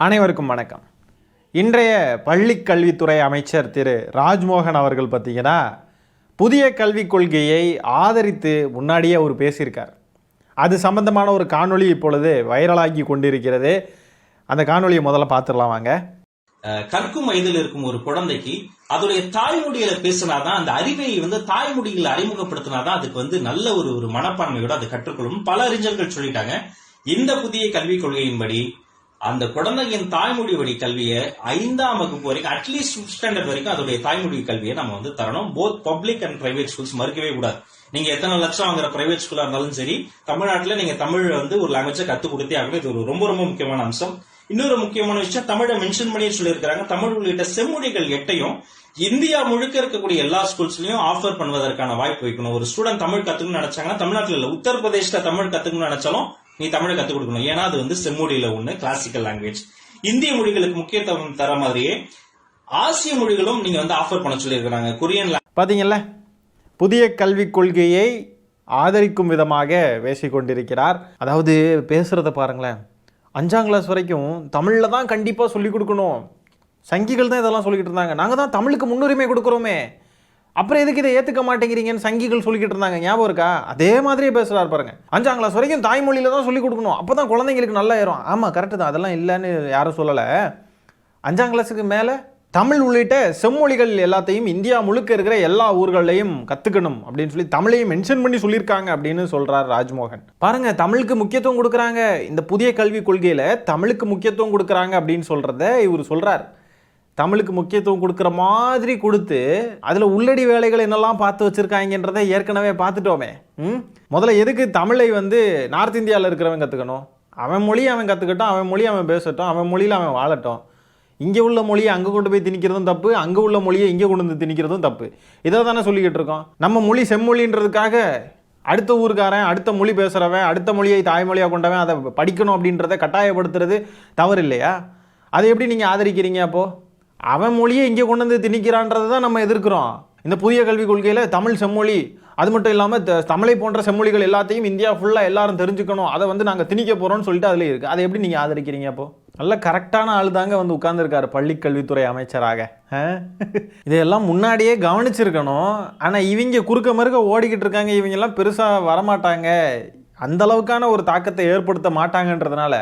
அனைவருக்கும் வணக்கம். இன்றைய பள்ளிக் கல்வித்துறை அமைச்சர் திரு ராஜ்மோகன் அவர்கள் பார்த்தீங்கன்னா புதிய கல்விக் கொள்கையை ஆதரித்து முன்னாடியே அவர் பேசியிருக்கார். அது சம்பந்தமான ஒரு காணொளி இப்பொழுது வைரலாகி கொண்டிருக்கிறது. அந்த காணொலியை முதல்ல பார்த்துடலாம் வாங்க. கற்கும் வயதில் இருக்கும் ஒரு குழந்தைக்கு அதோடைய தாய்மொழியில பேசினாதான், அந்த அறிவை தாய்மொழியில் அறிமுகப்படுத்தினாதான் அதுக்கு நல்ல ஒரு மனப்பான்மையோட அது கற்றுக்கொள்ளும். பல அறிஞர்கள் சொல்லிட்டாங்க. இந்த புதிய கல்விக் கொள்கையின்படி அந்த குழந்தையின் தாய்மொழி வழி கல்வியை 5ஆம் வகுப்பு வரைக்கும், அட்லீஸ்ட் 5th ஸ்டாண்டர்ட் வரைக்கும் அதோடைய தாய்மொழி கல்வியை நம்ம தரணும். Both public and private schools மறுக்கவே கூடாது. நீங்க எத்தனை லட்சம் வாங்குற பிரைவேட் ஸ்கூலா இருந்தாலும் சரி, தமிழ்நாட்டுல நீங்க தமிழ் ஒரு லாங்குவேஜை கத்து கொடுத்தே ஆகணும். இது ஒரு ரொம்ப முக்கியமான அம்சம். இன்னொரு முக்கியமான விஷயம், தமிழை மென்ஷன் பண்ணி சொல்லியிருக்காங்க. தமிழ் உள்ளிட்ட செம்மொழிகள் 8ஐயும் இந்தியா முழுக்க இருக்கக்கூடிய எல்லா ஸ்கூல்ஸ்லயும் ஆஃபர் பண்ணுவதற்கான வாய்ப்பு வைக்கணும். ஒரு ஸ்டூடெண்ட் தமிழ் கத்துக்கணும்னு நினைச்சாங்கன்னா, தமிழ்நாட்டில் இல்ல, உத்தரப்பிரதேஷ்ல தமிழ் கத்துக்கணும்னு நினைச்சாலும் நீ தமிழை கத்துக் கொடுக்கணும். ஏன்னா அது செம்மொழியில ஒண்ணு, கிளாசிக்கல் லாங்குவேஜ். இந்திய மொழிகளுக்கு முக்கியத்துவம் தர மாதிரியே ஆசிய மொழிகளும் நீங்க ஆஃபர் பண்ண சொல்லியிருக்கிறாங்க. கொரியன் பாத்தீங்கல்ல, புதிய கல்விக் கொள்கையை ஆதரிக்கும் விதமாக பேசிக் கொண்டிருக்கிறார். அதாவது பேசுறத பாருங்களேன். 5ஆம் கிளாஸ் வரைக்கும் தமிழ்ல தான் கண்டிப்பா சொல்லிக் கொடுக்கணும். சங்கிகள் தான் இதெல்லாம் சொல்லிக்கிட்டு இருந்தாங்க. நாங்க தான் தமிழுக்கு முன்னுரிமை கொடுக்குறோமே, அப்புறம் எதுக்கு இதை ஏற்றுக்க மாட்டேங்கிறீங்கன்னு சங்கிகள் சொல்லிக்கிட்டு இருந்தாங்க. ஞாபகம் இருக்கா? அதே மாதிரியே பேசுகிறார் பாருங்க. 5ஆம் கிளாஸ் வரைக்கும் தாய்மொழியில தான் சொல்லிக் கொடுக்கணும், அப்போ தான் குழந்தைங்களுக்கு நல்லா ஏறும். ஆமாம், கரெக்டு தான், அதெல்லாம் இல்லைன்னு யாரும் சொல்லலை. 5ஆம் கிளாஸுக்கு மேலே தமிழ் உள்ளிட்ட செம்மொழிகள் எல்லாத்தையும் இந்தியா முழுக்க இருக்கிற எல்லா ஊர்களையும் கற்றுக்கணும் அப்படின்னு சொல்லி தமிழையும் மென்ஷன் பண்ணி சொல்லியிருக்காங்க அப்படின்னு சொல்கிறார் ராஜ்மோகன். பாருங்க, தமிழுக்கு முக்கியத்துவம் கொடுக்குறாங்க. இந்த புதிய கல்விக் கொள்கையில் தமிழுக்கு முக்கியத்துவம் கொடுக்குறாங்க அப்படின்னு சொல்கிறத இவர் சொல்கிறார். தமிழுக்கு முக்கியத்துவம் கொடுக்குற மாதிரி கொடுத்து அதில் உள்ளடி வேலைகள் என்னெல்லாம் பார்த்து வச்சுருக்காங்கன்றதை ஏற்கனவே பார்த்துட்டோமே. முதல்ல எதுக்கு தமிழை நார்த் இந்தியாவில் இருக்கிறவன் கற்றுக்கணும்? அவன் மொழி அவன் கற்றுக்கட்டும், அவன் மொழி அவன் பேசட்டும், அவன் மொழியில் அவன் வாழட்டும். இங்கே உள்ள மொழியை அங்கே கொண்டு போய் திணிக்கிறதும் தப்பு, அங்கே உள்ள மொழியை இங்கே கொண்டு வந்து திணிக்கிறதும் தப்பு. இதை தானே சொல்லிக்கிட்டு இருக்கோம். நம்ம மொழி செம்மொழின்றதுக்காக அடுத்த ஊருக்காரன், அடுத்த மொழி பேசுகிறவன், அடுத்த மொழியை தாய்மொழியாக கொண்டவன் அதை படிக்கணும் அப்படின்றத கட்டாயப்படுத்துறது தவறு இல்லையா? அதை எப்படி நீங்கள் ஆதரிக்கிறீங்க? அப்போது அவன் மொழியை இங்கே கொண்டு வந்து திணிக்கிறான்றது தான் நம்ம எதிர்க்கிறோம். இந்த புதிய கல்விக் கொள்கையில் தமிழ் செம்மொழி, அது மட்டும் இல்லாமல் தமிழை போன்ற செம்மொழிகள் எல்லாத்தையும் இந்தியா ஃபுல்லாக எல்லாரும் தெரிஞ்சுக்கணும், அதை நாங்கள் திணிக்க போகிறோம்னு சொல்லிட்டு அதில் இருக்குது. அதை எப்படி நீங்கள் ஆதரிக்கிறீங்க? அப்போது நல்ல கரெக்டான ஆள் தாங்க உட்கார்ந்துருக்காரு பள்ளிக் கல்வித்துறை அமைச்சராக. இதையெல்லாம் முன்னாடியே கவனிச்சிருக்கணும். ஆனால் இவங்க குறுக்க மறுக்க ஓடிக்கிட்டு இருக்காங்க. இவங்கெல்லாம் பெருசாக வரமாட்டாங்க, அந்தளவுக்கான ஒரு தாக்கத்தை ஏற்படுத்த மாட்டாங்கன்றதுனால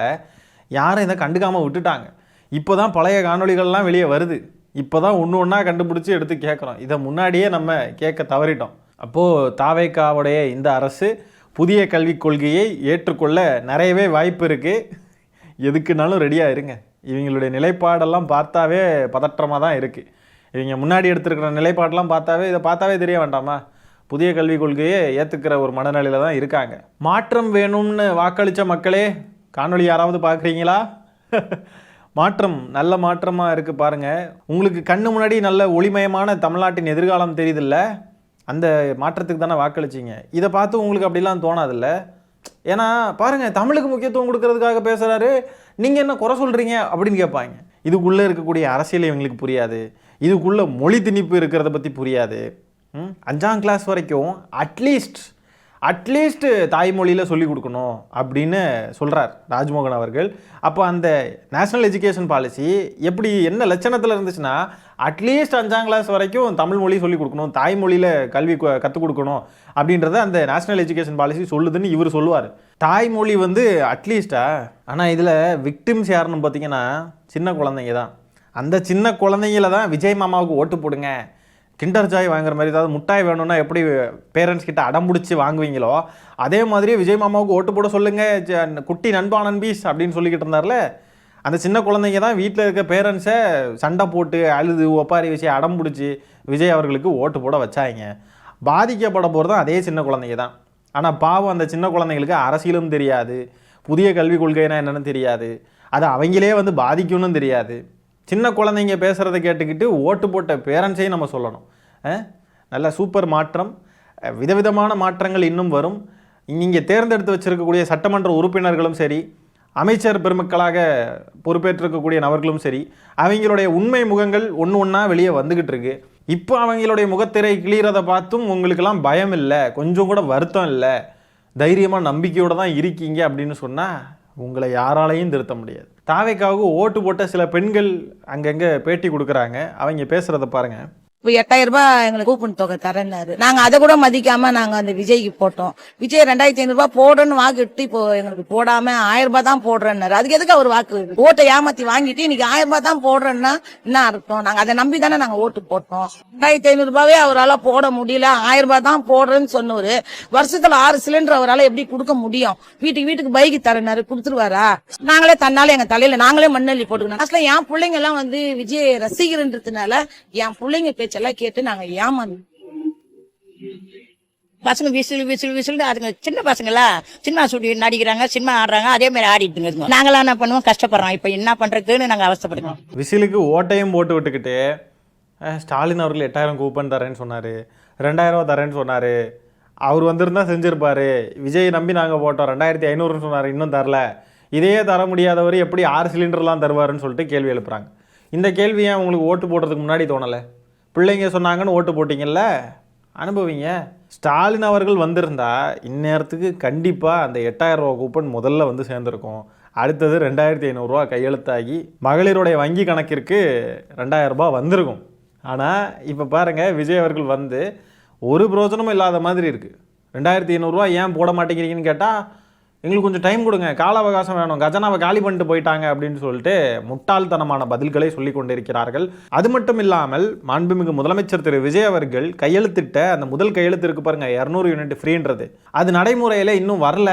யாரும் இதை கண்டுக்காமல் விட்டுட்டாங்க. இப்போ தான் பழைய காணொலிகள்லாம் வெளியே வருது. இப்போ தான் ஒன்றா கண்டுபிடிச்சி எடுத்து கேட்குறோம். இதை முன்னாடியே நம்ம கேட்க தவறிட்டோம். அப்போது தாவேக்காவுடைய இந்த அரசு புதிய கல்விக் கொள்கையை ஏற்றுக்கொள்ள நிறையவே வாய்ப்பு இருக்குது. எதுக்குனாலும் ரெடியாக இருங்க. இவங்களுடைய நிலைப்பாடெல்லாம் பார்த்தாவே பதற்றமாக தான் இருக்குது. இவங்க முன்னாடி எடுத்துருக்கிற நிலைப்பாடெல்லாம் இதை பார்த்தாவே தெரிய வேண்டாமா? புதிய கல்விக் கொள்கையை ஏற்றுக்கிற ஒரு மனநிலையில் தான் இருக்காங்க. மாற்றம் வேணும்னு வாக்களித்த மக்களே, காணொலி யாராவது பார்க்குறீங்களா? மாற்றம் நல்ல மாற்றமாக இருக்குது பாருங்கள். உங்களுக்கு கண்ணு முன்னாடி நல்ல ஒளிமயமான தமிழ்நாட்டின் எதிர்காலம் தெரியுதில்ல? அந்த மாற்றத்துக்கு தானே வாக்களிச்சிங்க. இதை பார்த்து உங்களுக்கு அப்படிலாம் தோணாதில்ல? ஏன்னா பாருங்கள், தமிழுக்கு முக்கியத்துவம் கொடுக்கறதுக்காக பேசுகிறாரு, நீங்கள் என்ன குறை சொல்கிறீங்க அப்படின்னு கேட்பாங்க. இதுக்குள்ளே இருக்கக்கூடிய அரசியல் இவங்களுக்கு புரியாது, இதுக்குள்ளே மொழி திணிப்பு இருக்கிறத பற்றி புரியாது. 5ஆம் கிளாஸ் வரைக்கும் அட்லீஸ்ட் தாய்மொழியில் சொல்லிக் கொடுக்கணும் அப்படின்னு சொல்கிறார் ராஜ்மோகன் அவர்கள். அப்போ அந்த நேஷ்னல் எஜுகேஷன் பாலிசி என்ன லட்சணத்தில் இருந்துச்சுன்னா, அட்லீஸ்ட் 5ஆம் கிளாஸ் வரைக்கும் தமிழ் மொழி சொல்லிக் கொடுக்கணும், தாய்மொழியில் கல்வி கற்றுக் கொடுக்கணும் அப்படின்றத அந்த நேஷ்னல் எஜுகேஷன் பாலிசி சொல்லுதுன்னு இவர் சொல்லுவார். தாய்மொழி அட்லீஸ்டா. ஆனால் இதில் விக்டிம்ஸ் யாருன்னு பார்த்தீங்கன்னா சின்ன குழந்தைங்க தான். அந்த சின்ன குழந்தைங்கள தான் விஜய் மாமாவுக்கு ஓட்டு போடுங்க, கிண்டர் ஜாய் வாங்குற மாதிரி, ஏதாவது முட்டாய் வேணும்னா எப்படி பேரண்ட்ஸ் கிட்ட அடம்பிடிச்சி வாங்குவீங்களோ அதே மாதிரியே விஜய் மாமாவுக்கு ஓட்டு போட சொல்லுங்கள், குட்டி நண்பா நண்பீஸ் அப்படின்னு சொல்லிக்கிட்டு இருந்தார்ல. அந்த சின்ன குழந்தைங்க தான் வீட்டில் இருக்க பேரண்ட்ஸை சண்டை போட்டு அழுது ஒப்பாரி வச்சு அடம்பிடிச்சி விஜய் அவர்களுக்கு ஓட்டு போட வச்சாங்க. பாதிக்கப்பட போகிறது தான் அதே சின்ன குழந்தைங்க தான். ஆனால் பாவம், அந்த சின்ன குழந்தைங்களுக்கு அரசியலும் தெரியாது, புதிய கல்விக் கொள்கைனா என்னென்னு தெரியாது, அது அவங்களே பாதிக்கும்னு தெரியாது. சின்ன குழந்தைங்க பேசுகிறத கேட்டுக்கிட்டு ஓட்டு போட்ட பேரண்ட்ஸையும் நம்ம சொல்லணும். நல்ல சூப்பர் மாற்றம், விதவிதமான மாற்றங்கள் இன்னும் வரும். நீங்கள் தேர்ந்தெடுத்து வச்சுருக்கக்கூடிய சட்டமன்ற உறுப்பினர்களும் சரி, அமைச்சர் பெருமக்களாக பொறுப்பேற்றிருக்கக்கூடிய நபர்களும் சரி, அவங்களுடைய உண்மை முகங்கள் ஒன்றா வெளியே வந்துக்கிட்டு இருக்கு. இப்போ அவங்களுடைய முகத்திரை கிளியறதை பார்த்தும் உங்களுக்கெல்லாம் பயம் இல்லை, கொஞ்சம் கூட வருத்தம் இல்லை, தைரியமாக நம்பிக்கையோடு தான் இருக்கீங்க அப்படின்னு சொன்னால் உங்களை யாராலையும் திருத்த முடியாது. தாவேக்காவுக்கு ஓட்டு போட்ட சில பெண்கள் அங்கங்கே பேட்டி கொடுக்குறாங்க. அவங்க பேசுகிறத பாருங்கள். இப்போ 8000 ரூபாய் எங்களுக்கு கூப்பன் தொகை தரேன்னாரு. நாங்க அதை கூட மதிக்காம நாங்க அந்த விஜய்க்கு போட்டோம். விஜய் 2500 ரூபாய் போடுன்னு வாக்கு இட்டு இப்போ எங்களுக்கு போடாம 1000 ரூபாய் தான் போடுறேன்னாரு. அதுக்கு எதுக்கு அவர் வாக்கு ஓட்டை ஏமாத்தி வாங்கிட்டு இன்னைக்கு 1000 ரூபாய் தான் போடுறேன்னா என்ன அர்த்தம்? நாங்க அதை நம்பி தானே நாங்க ஓட்டு போட்டோம். 2500 ரூபாவே அவரால் போட முடியல, 1000 ரூபாய் தான் போடுறேன்னு சொன்னவரு வருஷத்துல 6 சிலிண்டர் அவரால் எப்படி கொடுக்க முடியும்? வீட்டுக்கு பைக்கு தரேன்னாரு, கொடுத்துருவாரா? நாங்களே தன்னால எங்க தலையில நாங்களே மண்ணள்ளி போட்டுக்கணும். அசல என் பிள்ளைங்க எல்லாம் வந்து விஜய் ரசிகர்ன்றதுனால என் பிள்ளைங்க பேச்செல்லாம் கேட்டு நாங்க ஏமாந்து பசங்க விசில் அதுங்க சின்ன பசங்களா சினிமா சுட்டி நடிக்கிறாங்க, சினிமா ஆடுறாங்க, அதே மாதிரி ஆடிட்டு நாங்களாம் என்ன பண்ணுவோம், கஷ்டப்படுறோம். இப்ப என்ன பண்றதுன்னு நாங்க அவஸ்தைப்படுறோம். விசிலுக்கு ஓட்டையும் போட்டு விட்டுக்கிட்டு ஸ்டாலின் அவர்கள் 8000 கூப்பன் தரேன்னு சொன்னார், 2000 ரூபா தரேன்னு சொன்னார், அவர் வந்திருந்தா செஞ்சுருப்பார், விஜய் நம்பி நாங்கள் போட்டோம் 2500ன்னு சொன்னார், இன்னும் தரல, இதையே தர முடியாதவர் எப்படி 6 சிலிண்டர்லாம் தருவாருன்னு சொல்லிட்டு கேள்வி எழுப்புறாங்க. இந்த கேள்வி ஏன் உங்களுக்கு ஓட்டு போடுறதுக்கு முன்னாடி தோணலை? பிள்ளைங்க சொன்னாங்கன்னு ஓட்டு போட்டிங்கல்ல, அனுபவிங்க. ஸ்டாலின் அவர்கள் வந்திருந்தா இந்நேரத்துக்கு கண்டிப்பாக அந்த 8000 ரூபா கூப்பன் முதல்ல வந்து சேர்ந்துருக்கும். அடுத்தது 2500 ரூபா கையெழுத்தாகி மகளிருடைய வங்கி கணக்கிற்கு 2000 ரூபாய் வந்திருக்கும். ஆனால் இப்போ பாருங்கள், விஜய் அவர்கள் வந்து ஒரு பிரோஜனமும் இல்லாத மாதிரி இருக்குது. 2500 ரூபா ஏன் போட மாட்டேங்கிறீங்கன்னு கேட்டால், எங்களுக்கு கொஞ்சம் டைம் கொடுங்க, கால அவகாசம் வேணும், கஜனாவை காலி பண்ணிட்டு போயிட்டாங்க அப்படின்னு சொல்லிட்டு முட்டாள்தனமான பதில்களை சொல்லி கொண்டிருக்கிறார்கள். அது மட்டும் இல்லாமல் மாண்புமிகு முதலமைச்சர் திரு விஜய் அவர்கள் கையெழுத்திட்ட அந்த முதல் கையெழுத்து இருக்கு பாருங்க, 200 யூனிட் ஃப்ரீன்றது, அது நடைமுறையில் இன்னும் வரல.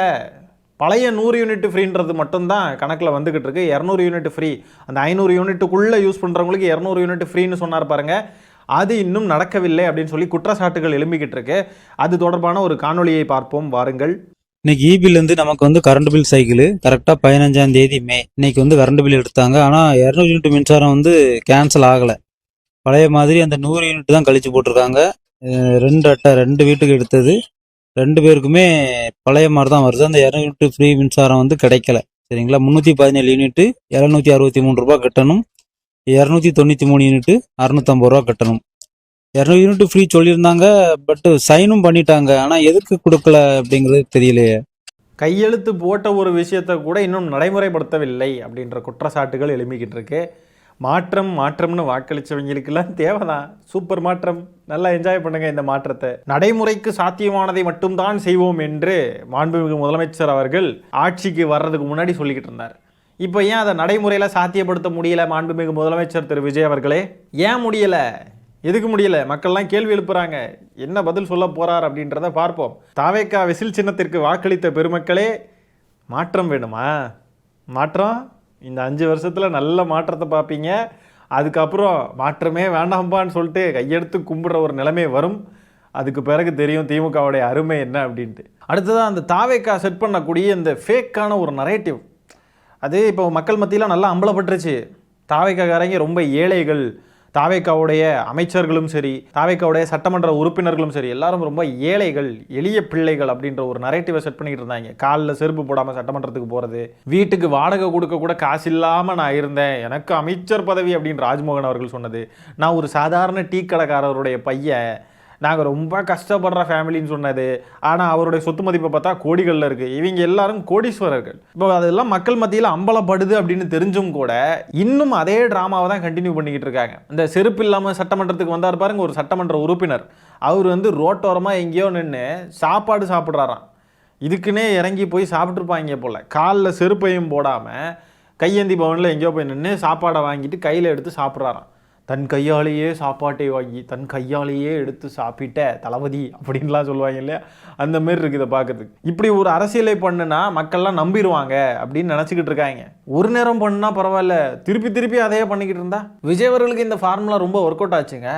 பழைய 100 யூனிட் ஃப்ரீன்றது மட்டும்தான் கணக்கில் வந்துக்கிட்டு இருக்கு. 200 யூனிட் ஃப்ரீ, அந்த 500 யூனிட்டுக்குள்ளே யூஸ் பண்ணுறவங்களுக்கு 200 யூனிட் ஃப்ரீன்னு சொன்னார் பாருங்க, அது இன்னும் நடக்கவில்லை அப்படின்னு சொல்லி குற்றச்சாட்டுகள் எழும்பிக்கிட்டு இருக்கு. அது தொடர்பான ஒரு காணொலியை பார்ப்போம் வாருங்கள். இன்னைக்கு இபிலேருந்து நமக்கு வந்து கரண்ட் பில் சைக்கிள் கரெக்டாக 15ஆம் தேதி மே இன்னைக்கு வந்து கரண்ட் பில் எடுத்தாங்க. ஆனால் 200 யூனிட் மின்சாரம் வந்து கேன்சல் ஆகலை. பழைய மாதிரி அந்த 100 யூனிட் தான் கழிச்சு போட்டிருக்காங்க. 2 அட்டை 2 வீட்டுக்கு எடுத்தது 2 பேருக்குமே பழைய மாதிரி தான் வருது. அந்த 200 யூனிட் ஃப்ரீ மின்சாரம் வந்து கிடைக்கல. சரிங்களா, 317 யூனிட்டு 763 ரூபா கட்டணும், 293 யூனிட்டு 650 ரூபா கட்டணும். 200 யூனிட் ஃப்ரீ சொல்லியிருந்தாங்க, பட் சைனும் பண்ணிட்டாங்க. ஆனால் எதுக்கு கொடுக்கல அப்படிங்கிறது தெரியலையே. கையெழுத்து போட்ட ஒரு விஷயத்தை கூட இன்னும் நடைமுறைப்படுத்தவில்லை அப்படின்ற குற்றச்சாட்டுகள் எழும்பிக்கிட்டு இருக்கு. மாற்றம்னு வாக்களித்தவங்களுக்கெல்லாம் தேவைதான் சூப்பர் மாற்றம், நல்லா என்ஜாய் பண்ணுங்க இந்த மாற்றத்தை. நடைமுறைக்கு சாத்தியமானதை மட்டும்தான் செய்வோம் என்று மாண்புமிகு முதலமைச்சர் அவர்கள் ஆட்சிக்கு வர்றதுக்கு முன்னாடி சொல்லிக்கிட்டு இருந்தார். இப்போ ஏன் அதை நடைமுறையில் சாத்தியப்படுத்த முடியல மாண்புமிகு முதலமைச்சர் திரு விஜய் அவர்களே? ஏன் முடியல? எதுக்கு முடியல? மக்கள்லாம் கேள்வி எழுப்புறாங்க. என்ன பதில் சொல்ல போறார் அப்படின்றத பார்ப்போம். தாவேக்கா விசில் சின்னத்திற்கு வாக்களித்த பெருமக்களே, மாற்றம் வேணுமா? மாற்றம் இந்த 5 வருஷத்தில் நல்ல மாற்றத்தை பார்ப்பீங்க. அதுக்கப்புறம் மாற்றமே வேண்டாம்பான்னு சொல்லிட்டு கையெடுத்து கும்பிடுற ஒரு நிலைமை வரும். அதுக்கு பிறகு தெரியும் திமுகவுடைய அருமை என்ன அப்படின்ட்டு. அடுத்ததான் அந்த தாவேக்கா செட் பண்ணக்கூடிய இந்த ஃபேக்கான ஒரு நரேட்டிவ், அது இப்போ மக்கள் மத்தியில் நல்லா அம்பலப்பட்டுருச்சு. தாவேக்காரங்க ரொம்ப ஏழைகள், தாவேக்காவுடைய அமைச்சர்களும் சரி, தாவேக்காவுடைய சட்டமன்ற உறுப்பினர்களும் சரி, எல்லாரும் ரொம்ப ஏழைகள், எளிய பிள்ளைகள் அப்படின்ற ஒரு நரேட்டிவை செட் பண்ணிக்கிட்டு இருந்தாங்க. காலில் செருப்பு போடாமல் சட்டமன்றத்துக்கு போகிறது, வீட்டுக்கு வாடகை கொடுக்க கூட காசு இல்லாமல் நான் இருந்தேன், எனக்கு அமைச்சர் பதவி அப்படின்னு ராஜ்மோகன் அவர்கள் சொன்னது, நான் ஒரு சாதாரண டீ கடைக்காரருடைய பையன், நாங்கள் ரொம்ப கஷ்டப்படுற ஃபேமிலின்னு சொன்னது, ஆனால் அவருடைய சொத்து மதிப்பை பார்த்தா கோடிகளில் இருக்குது, இவங்க எல்லாரும் கோடீஸ்வரர்கள். இப்போ அதெல்லாம் மக்கள் மத்தியில் அம்பலப்படுது அப்படின்னு தெரிஞ்சும் கூட இன்னும் அதே ட்ராமாவை தான் கண்டினியூ பண்ணிக்கிட்டு இருக்காங்க. இந்த செருப்பு இல்லாமல் சட்டமன்றத்துக்கு வந்தார் பாருங்க ஒரு சட்டமன்ற உறுப்பினர், அவர் வந்து ரோட்டோரமாக எங்கேயோ நின்று சாப்பாடு சாப்பிட்றாராம். இதுக்குன்னே இறங்கி போய் சாப்பிட்ருப்பாங்க போல். காலில் செருப்பையும் போடாமல் கையேந்தி பவனில் எங்கேயோ போய் நின்று சாப்பாடை வாங்கிட்டு கையில் எடுத்து சாப்பிட்றாராம். தன் கையாலேயே சாப்பாட்டை வாங்கி தன் கையாலேயே எடுத்து சாப்பிட்ட தளபதி அப்படின்லாம் சொல்லுவாங்க இல்லையா, அந்த மாரி இருக்குது இதை பார்க்கறதுக்கு. இப்படி ஒரு அரசியலை பண்ணுனா மக்கள்லாம் நம்பிடுவாங்க அப்படின்னு நினச்சிக்கிட்டு இருக்காங்க. ஒரு நேரம் பண்ணுனா பரவாயில்ல, திருப்பி அதையே பண்ணிக்கிட்டு இருந்தா விஜய் அவர்களுக்கு இந்த ஃபார்முலா ரொம்ப ஒர்க் அவுட் ஆச்சுங்க.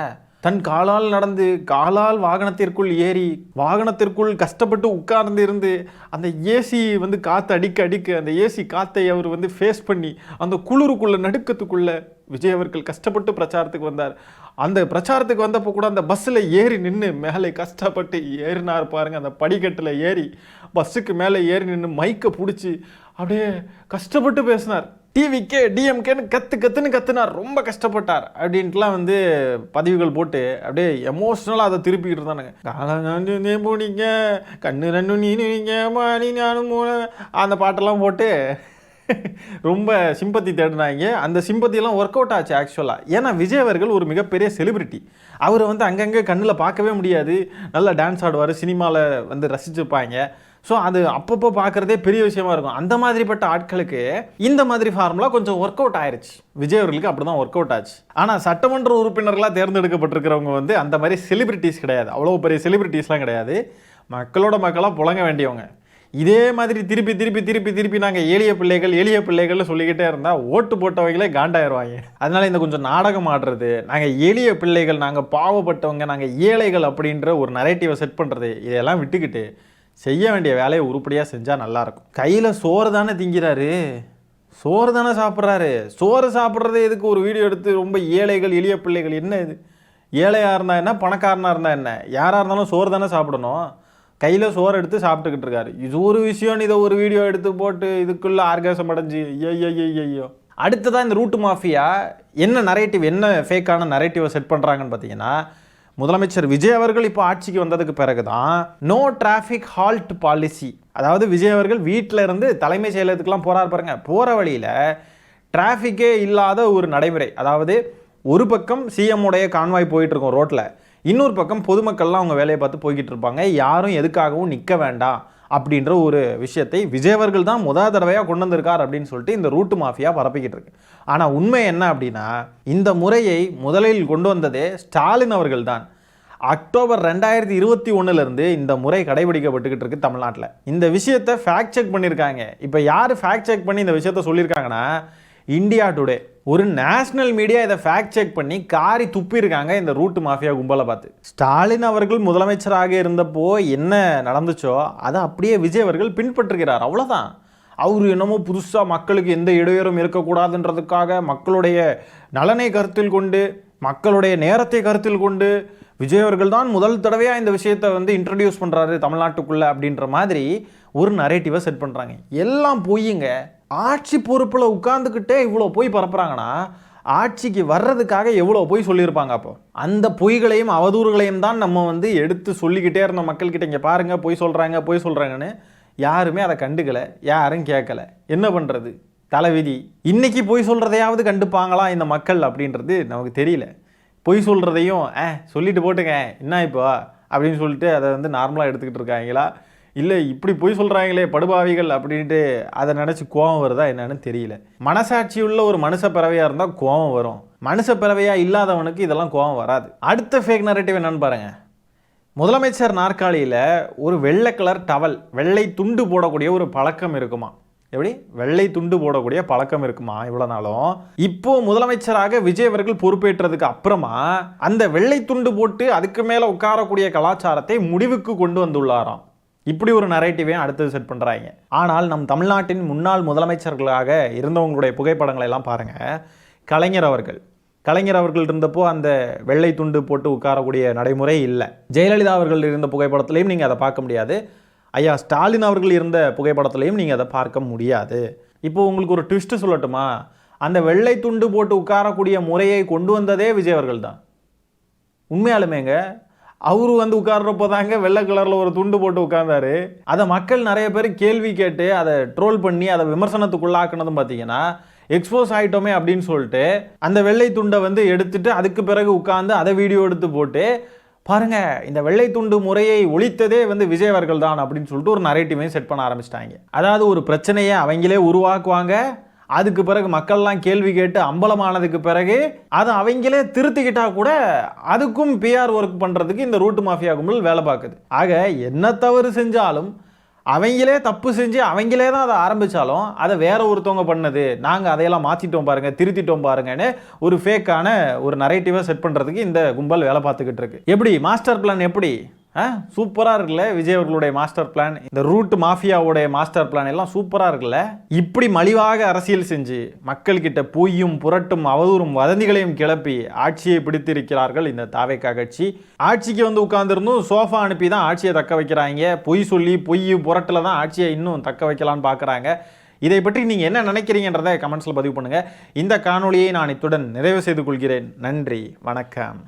தன் காலால் நடந்து, காலால் வாகனத்திற்குள் ஏறி, வாகனத்திற்குள் கஷ்டப்பட்டு உட்கார்ந்து இருந்து, அந்த ஏசி வந்து காற்று அடிக்க அந்த ஏசி காற்றை அவர் வந்து ஃபேஸ் பண்ணி அந்த குளிருக்குள்ள நடுக்கத்துக்குள்ள விஜய் அவர்கள் கஷ்டப்பட்டு பிரச்சாரத்துக்கு வந்தார். அந்த பிரச்சாரத்துக்கு வந்தப்போ கூட அந்த பஸ்ஸில் ஏறி நின்று மேலே கஷ்டப்பட்டு ஏறினார் பாருங்க. அந்த படிக்கட்டில் ஏறி பஸ்ஸுக்கு மேலே ஏறி நின்று மைக்கை பிடிச்சி அப்படியே கஷ்டப்பட்டு பேசினார். டிவிக்கே டிஎம்கேன்னு கத்துன்னு கத்துனார், ரொம்ப கஷ்டப்பட்டார் அப்படின்ட்டுலாம் வந்து பதிவுகள் போட்டு அப்படியே எமோஷ்னலாக அதை திருப்பிக்கிட்டு இருந்தானுங்க. காலங்காண்டு போனீங்க, கண்ணு ரெண்டு நீங்க மாணி நானும் அந்த பாட்டெல்லாம் போட்டு ரொம்ப சிம்பத்தி தேடினாங்க. அந்த சிம்பத்தியெல்லாம் ஒர்க் அவுட் ஆச்சு ஆக்சுவலாக. ஏன்னா விஜய் அவர்கள் ஒரு மிகப்பெரிய செலிபிரிட்டி. அவரை வந்து அங்கங்கே கண்ணில் பார்க்கவே முடியாது. நல்லா டான்ஸ் ஆடுவார், சினிமாவில் வந்து ரசிச்சுப்பாங்க. ஸோ அது அப்பப்போ பார்க்குறதே பெரிய விஷயமா இருக்கும். அந்த மாதிரிப்பட்ட ஆட்களுக்கு இந்த மாதிரி ஃபார்முலா கொஞ்சம் ஒர்க் அவுட் ஆயிடுச்சு. விஜய் அவர்களுக்கு அப்படி தான் ஒர்க் அவுட் ஆச்சு. ஆனால் சட்டமன்ற உறுப்பினர்களாக தேர்ந்தெடுக்கப்பட்டிருக்கிறவங்க வந்து அந்த மாதிரி செலிபிரிட்டிஸ் கிடையாது. அவ்வளோ பெரிய செலிபிரிட்டிஸ்லாம் கிடையாது. மக்களோட மக்களாக புழங்க வேண்டியவங்க. இதே மாதிரி திருப்பி திருப்பி திருப்பி திருப்பி நாங்கள் எளிய பிள்ளைகள்னு சொல்லிக்கிட்டே இருந்தால் ஓட்டு போட்டவங்களே காண்டாயிருவாங்க. அதனால இந்த கொஞ்சம் நாடகம் ஆடுறது, நாங்கள் எளிய பிள்ளைகள், நாங்கள் பாவப்பட்டவங்க, நாங்கள் ஏழைகள் அப்படின்ற ஒரு நரேட்டிவை செட் பண்ணுறது, இதெல்லாம் விட்டுக்கிட்டு செய்ய வேண்டிய வேலையை உருப்படியாக செஞ்சால் நல்லாயிருக்கும். கையில் சோறு தானே திங்கிறாரு, சோறு தானே சாப்பிட்றாரு. சோறு சாப்பிட்றது எதுக்கு ஒரு வீடியோ எடுத்து ரொம்ப ஏழைகள் எளிய பிள்ளைகள்? என்ன இது? ஏழையாக இருந்தால் என்ன, பணக்காரனாக இருந்தால் என்ன, யாராக இருந்தாலும் சோறு தானே சாப்பிடணும். கையில் சோறு எடுத்து சாப்பிட்டுக்கிட்டு இருக்காரு. இது ஒரு விஷயம். இதை ஒரு வீடியோ எடுத்து போட்டு இதுக்குள்ளே ஆர்காசம் அடைஞ்சு ஐயோ. அடுத்ததான் இந்த ரூட் மாஃபியா என்ன நரேட்டிவ், என்ன ஃபேக்கான நரேட்டிவை செட் பண்ணுறாங்கன்னு பார்த்தீங்கன்னா, முதலமைச்சர் விஜய் அவர்கள் இப்போ ஆட்சிக்கு வந்ததுக்கு பிறகு தான் நோ டிராஃபிக் ஹால்ட் பாலிசி. அதாவது விஜய் அவர்கள் வீட்டில் இருந்து தலைமை செயலகத்துக்குலாம் போகிறார் பாருங்க, போகிற வழியில் டிராஃபிக்கே இல்லாத ஒரு நடைமுறை. அதாவது ஒரு பக்கம் சிஎம் உடைய கான்வாய் போயிட்டு இருக்கோம் ரோட்டில், இன்னொரு பக்கம் பொதுமக்கள்லாம் அவங்க வேலையை பார்த்து போய்கிட்டு இருப்பாங்க. யாரும் எதுக்காகவும் நிற்க வேண்டாம் அப்படின்ற ஒரு விஷயத்தை விஜய் அவர்கள் தான் முதல் தடவையாக கொண்டு வந்திருக்கார் அப்படின்னு சொல்லிட்டு இந்த ரூட்டு மாஃபியா பரப்பிக்கிட்டு இருக்கு. ஆனால் உண்மை என்ன அப்படின்னா, இந்த முறையை முதலில் கொண்டு வந்ததே ஸ்டாலின் அவர்கள் தான். அக்டோபர் 2021 இந்த முறை கடைபிடிக்கப்பட்டுக்கிட்டு இருக்கு தமிழ்நாட்டில். இந்த விஷயத்தை ஃபேக்ட் செக் பண்ணியிருக்காங்க. இப்போ யார் ஃபேக்ட் செக் பண்ணி இந்த விஷயத்த சொல்லியிருக்காங்கன்னா, இந்தியா டுடே, ஒரு நேஷனல் மீடியா இதை ஃபேக்ட் செக் பண்ணி காரி துப்பியிருக்காங்க இந்த ரூட்டு மாஃபியா கும்பலை பார்த்து. ஸ்டாலின் அவர்கள் முதலமைச்சராக இருந்தப்போ என்ன நடந்துச்சோ அதை அப்படியே விஜய் அவர்கள் பின்பற்றுகிறார், அவ்வளோதான். அவர் என்னமோ புதுசாக மக்களுக்கு எந்த இடையூறும் இருக்கக்கூடாதுன்றதுக்காக மக்களுடைய நலனை கருத்தில் கொண்டு, மக்களுடைய நேரத்தை கருத்தில் கொண்டு விஜய் அவர்கள் தான் முதல் தடவையாக இந்த விஷயத்தை வந்து இன்ட்ரடியூஸ் பண்ணுறாரு தமிழ்நாட்டுக்குள்ளே அப்படின்ற மாதிரி ஒரு நரேட்டிவை செட் பண்ணுறாங்க. எல்லாம் பொய்யுங்க. ஆட்சி பொறுப்பில் உட்கார்ந்துக்கிட்டே இவ்வளோ பொய் பரப்புகிறாங்கன்னா ஆட்சிக்கு வர்றதுக்காக எவ்வளோ பொய் சொல்லியிருப்பாங்க. அப்போ அந்த பொய்களையும் அவதூறுகளையும் தான் நம்ம வந்து எடுத்து சொல்லிக்கிட்டே இருந்த மக்கள்கிட்ட, இங்கே பாருங்கள் பொய் சொல்கிறாங்கன்னு. யாருமே அதை கண்டுக்கலை, யாரும் கேட்கலை. என்ன பண்ணுறது, தலைவிதி. இன்னைக்கு பொய் சொல்கிறதையாவது கண்டுப்பாங்களா இந்த மக்கள் அப்படின்றது நமக்கு தெரியல. பொய் சொல்கிறதையும் சொல்லிட்டு போட்டுங்க என்ன இப்போ அப்படின்னு சொல்லிட்டு அதை வந்து நார்மலாக எடுத்துக்கிட்டு இருக்காங்களா, இல்லை இப்படி பொய் சொல்கிறாங்களே படுபாவிகள் அப்படின்ட்டு அதை நினச்சி கோபம் வருதா என்னன்னு தெரியல. மனசாட்சி உள்ள ஒரு மனுஷ பிறவையாக இருந்தால் கோபம் வரும். மனுஷ பிறவையாக இல்லாதவனுக்கு இதெல்லாம் கோபம் வராது. அடுத்த ஃபேக் நரேட்டிவ் என்னன்னு பாருங்கள். முதலமைச்சர் நாற்காலியில் ஒரு வெள்ளை கலர் டவல், வெள்ளை துண்டு போடக்கூடிய ஒரு பழக்கம் இருக்குமா? எப்படி வெள்ளை துண்டு போடக்கூடிய பழக்கம் இருக்குமா இவ்வளோ நாளும்? இப்போ முதலமைச்சராக விஜய் அவர்கள் பொறுப்பேற்றதுக்கு அப்புறமா அந்த வெள்ளை துண்டு போட்டு அதுக்கு மேலே உட்காரக்கூடிய கலாச்சாரத்தை முடிவுக்கு கொண்டு வந்துள்ளாராம். இப்படி ஒரு நரேட்டிவையும் அடுத்தது செட் பண்ணுறாங்க. ஆனால் நம் தமிழ்நாட்டின் முன்னாள் முதலமைச்சர்களாக இருந்தவங்களுடைய புகைப்படங்களை எல்லாம் பாருங்கள். கலைஞர் அவர்கள் இருந்தப்போ அந்த வெள்ளை துண்டு போட்டு உட்காரக்கூடிய நடைமுறை இல்லை. ஜெயலலிதா அவர்கள் இருந்த புகைப்படத்திலையும் நீங்கள் அதை பார்க்க முடியாது. ஐயா ஸ்டாலின் அவர்கள் இருந்த புகைப்படத்திலையும் நீங்கள் அதை பார்க்க முடியாது. இப்போ உங்களுக்கு ஒரு ட்விஸ்ட்டு சொல்லட்டுமா? அந்த வெள்ளை துண்டு போட்டு உட்காரக்கூடிய முறையை கொண்டு வந்ததே விஜய் அவர்கள் தான். உண்மையாலுமேங்க அவரு வந்து உட்கார்றப்போ தாங்க வெள்ளை கலரில் ஒரு துண்டு போட்டு உட்கார்ந்தாரு. அதை மக்கள் நிறைய பேர் கேள்வி கேட்டு அதை ட்ரோல் பண்ணி அதை விமர்சனத்துக்குள்ளாக்குனதும் பார்த்தீங்கன்னா, எக்ஸ்போஸ் ஆகிட்டோமே அப்படின்னு சொல்லிட்டு அந்த வெள்ளை துண்டை வந்து எடுத்துட்டு அதுக்கு பிறகு உட்கார்ந்து அதை வீடியோ எடுத்து போட்டு பாருங்க இந்த வெள்ளை துண்டு முறையை ஒழித்ததே வந்து விஜய் அவர்கள் தான் அப்படின்னு சொல்லிட்டு ஒரு நரேட்டிவையும் செட் பண்ண ஆரம்பிச்சிட்டாங்க. அதாவது ஒரு பிரச்சனையை அவங்களே உருவாக்குவாங்க, அதுக்கு பிறகு மக்கள்லாம் கேள்வி கேட்டு அம்பலமானதுக்கு பிறகு அதை அவங்களே திருத்திக்கிட்டா கூட அதுக்கும் பிஆர் ஒர்க் பண்ணுறதுக்கு இந்த ரூட்டு மாஃபியா கும்பல் வேலை பார்க்குது. ஆக என்ன தவறு செஞ்சாலும் அவங்களே தப்பு செஞ்சு அவங்களே தான் அதை ஆரம்பித்தாலும் அதை வேற ஒருத்தவங்க பண்ணது, நாங்கள் அதையெல்லாம் மாற்றிட்டோம் பாருங்கள், திருத்திட்டோம் பாருங்கன்னு ஒரு ஃபேக்கான ஒரு நரேட்டிவை செட் பண்ணுறதுக்கு இந்த கும்பல் வேலை பார்த்துக்கிட்டு இருக்கு. எப்படி மாஸ்டர் பிளான் எப்படி சூப்பராக இருக்குல்ல விஜய் அவர்களுடைய மாஸ்டர் பிளான், இந்த ரூட் மாஃபியாவுடைய மாஸ்டர் பிளான் எல்லாம் சூப்பராக இருக்குல்ல. இப்படி மலிவாக அரசியல் செஞ்சு மக்கள்கிட்ட பொய்யும் புரட்டும் அவதூறும் வதந்திகளையும் கிளப்பி ஆட்சியை பிடித்திருக்கிறார்கள் இந்த தாவேகா கட்சி. ஆட்சிக்கு வந்து உட்கார்ந்துருந்தும் சோஃபா அனுப்பி தான் ஆட்சியை தக்க வைக்கிறாங்க. பொய் சொல்லி பொய் புரட்டில் தான் ஆட்சியை இன்னும் தக்க வைக்கலான்னு பார்க்குறாங்க. இதை பற்றி நீங்கள் என்ன நினைக்கிறீங்கன்றதை கமெண்ட்ஸில் பதிவு பண்ணுங்கள். இந்த காணொலியை நான் இத்துடன் நிறைவு செய்து கொள்கிறேன். நன்றி, வணக்கம்.